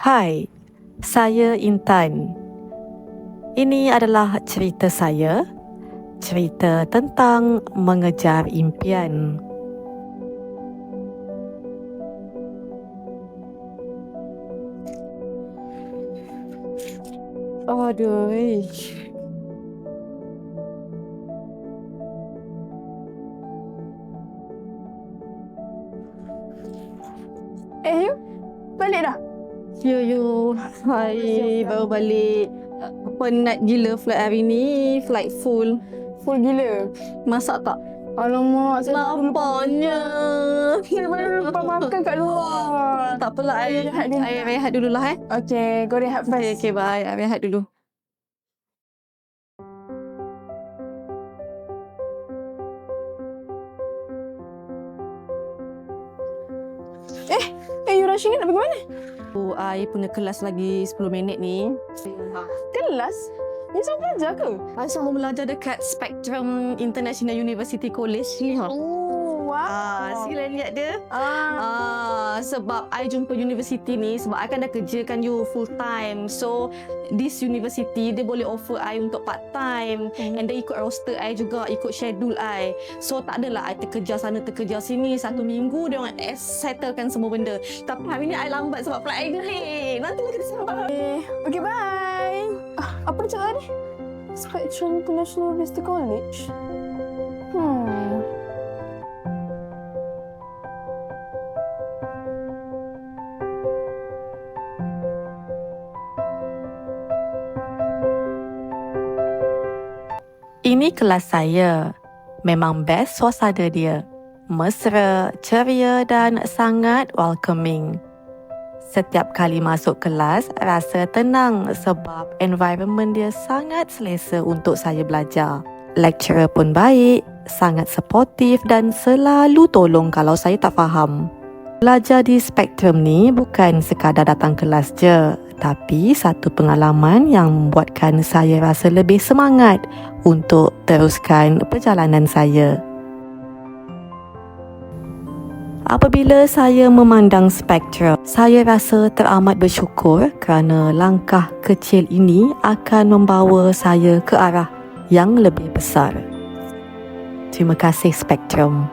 Hai, saya Intan. Ini adalah cerita saya, cerita tentang mengejar impian. Aduh, you balik dah? Yo, hai, baru balik. Penat gila flight hari ni, flight full. Full gila. Masak tak? Alamak, saya Laparnya. lupa makan kat luar. Tak apalah, I rehat dululah Okay, go rehat first. Okay, bye. I rehat dulu. You rushing nak pergi mana? I punya kelas lagi 10 minit ni. Kelas? You sama belajar ke? I sama belajar dekat Spectrum International University College ni. Oh, wow. Sila lihat dia. Sebab I jumpa universiti ni sebab I kan dah kerjakan you full time. So this university dia boleh offer I untuk part time and dia ikut roster I juga, ikut schedule I. So tak adalah I terkejar sana terkejar sini. 1 minggu dia orang settlekan semua benda. Tapi hari ni I lambat sebab flight I delay. Nanti kita sambung. Okay, bye. Apa dia cakap ni? Spectrum International University College? Ini kelas saya. Memang best suasana dia. Mesra, ceria dan sangat welcoming. Setiap kali masuk kelas, rasa tenang sebab environment dia sangat selesa untuk saya belajar. Lecturer pun baik, sangat supportive dan selalu tolong kalau saya tak faham. Belajar di Spectrum ni bukan sekadar datang kelas je, tapi satu pengalaman yang membuatkan saya rasa lebih semangat untuk teruskan perjalanan saya. Apabila saya memandang Spectrum, saya rasa teramat bersyukur kerana langkah kecil ini akan membawa saya ke arah yang lebih besar. Terima kasih Spectrum.